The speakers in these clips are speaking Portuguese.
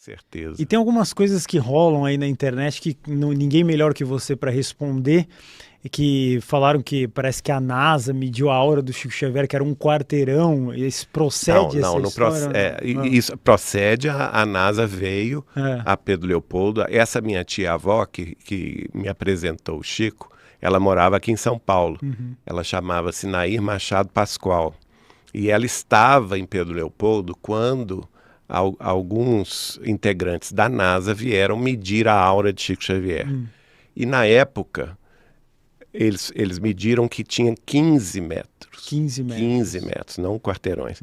certeza. E tem algumas coisas que rolam aí na internet que ninguém melhor que você para responder, e que falaram que parece que a NASA mediu a aura do Chico Xavier, que era um quarteirão. Isso procede, essa história? Isso procede. A NASA veio a Pedro Leopoldo. Essa minha tia-avó, que me apresentou o Chico, ela morava aqui em São Paulo. Uhum. Ela chamava-se Nair Machado Pascoal. E ela estava em Pedro Leopoldo quando alguns integrantes da NASA vieram medir a aura de Chico Xavier. E na época, eles mediram que tinha 15 metros. 15 metros. 15 metros, não quarteirões.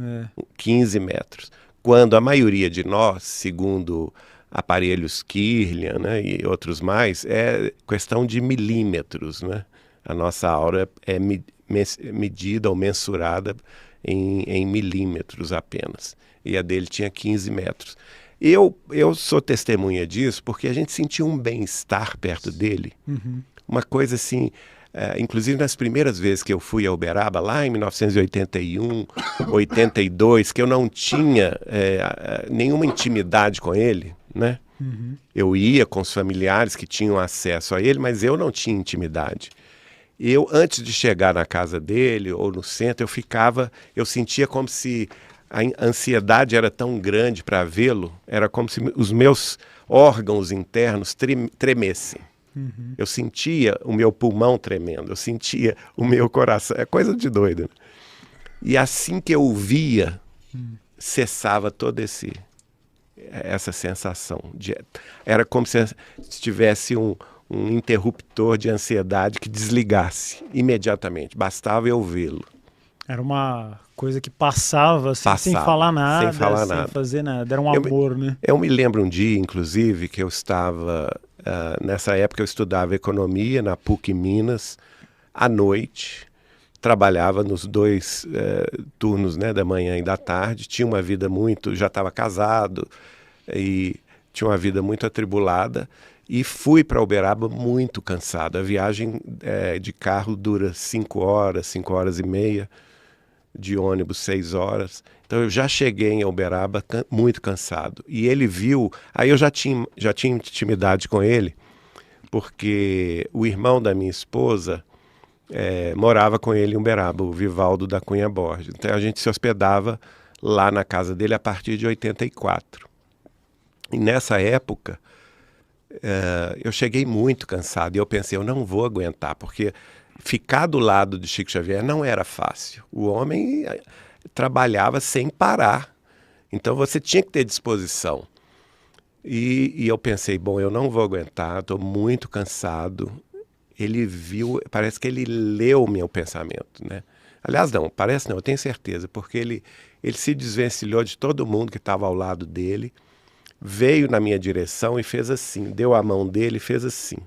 15 metros. Quando a maioria de nós, segundo aparelhos Kirlian, né, e outros mais, é questão de milímetros, né? A nossa aura é medida ou mensurada em milímetros apenas. E a dele tinha 15 metros. Eu sou testemunha disso porque a gente sentiu um bem-estar perto dele. Uhum. Uma coisa assim, inclusive nas primeiras vezes que eu fui a Uberaba, lá em 1981, 82, que eu não tinha nenhuma intimidade com ele, né? Uhum. Eu ia com os familiares que tinham acesso a ele, mas eu não tinha intimidade. Eu, antes de chegar na casa dele ou no centro, eu sentia como se a ansiedade era tão grande para vê-lo, era como se os meus órgãos internos tremessem. Uhum. Eu sentia o meu pulmão tremendo, eu sentia o meu coração, é coisa de doido, né? E assim que eu o via, cessava toda essa sensação. Era como se tivesse um interruptor de ansiedade que desligasse imediatamente, bastava eu vê-lo. Era uma coisa que passava, assim, sem falar nada, sem fazer nada. Era um amor, né? Eu me lembro um dia, inclusive, que eu estava... nessa época eu estudava economia na PUC Minas, à noite, trabalhava nos dois turnos, né, da manhã e da tarde, tinha uma vida já estava casado e tinha uma vida muito atribulada e fui para Uberaba muito cansado. A viagem de carro dura 5 horas e meia, de ônibus 6 horas. Então eu já cheguei em Uberaba muito cansado. E ele viu, aí eu já tinha intimidade com ele, porque o irmão da minha esposa morava com ele em Uberaba, o Vivaldo da Cunha Borges. Então a gente se hospedava lá na casa dele a partir de 84. E nessa época eu cheguei muito cansado e eu pensei, eu não vou aguentar, porque ficar do lado de Chico Xavier não era fácil. O homem trabalhava sem parar. Então você tinha que ter disposição. E eu pensei, bom, eu não vou aguentar, estou muito cansado. Ele viu, parece que ele leu o meu pensamento, né? Aliás, não, parece não, eu tenho certeza, porque ele se desvencilhou de todo mundo que estava ao lado dele, veio na minha direção e fez assim, deu a mão dele e fez assim,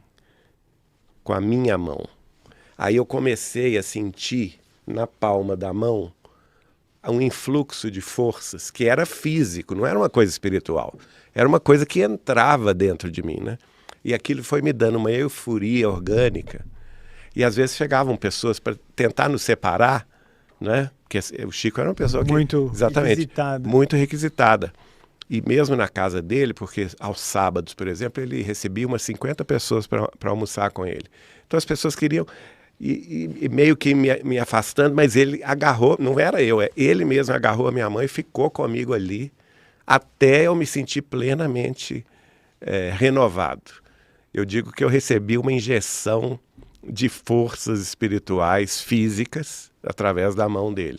com a minha mão. Aí eu comecei a sentir na palma da mão um influxo de forças que era físico, não era uma coisa espiritual. Era uma coisa que entrava dentro de mim, né? E aquilo foi me dando uma euforia orgânica. E às vezes chegavam pessoas para tentar nos separar, né? Porque o Chico era uma pessoa muito requisitada. Muito requisitada. E mesmo na casa dele, porque aos sábados, por exemplo, ele recebia umas 50 pessoas para almoçar com ele. Então as pessoas queriam... E meio que me afastando, mas ele agarrou, não era eu, ele mesmo agarrou a minha mão e ficou comigo ali, até eu me sentir plenamente renovado. Eu digo que eu recebi uma injeção de forças espirituais, físicas, através da mão dele.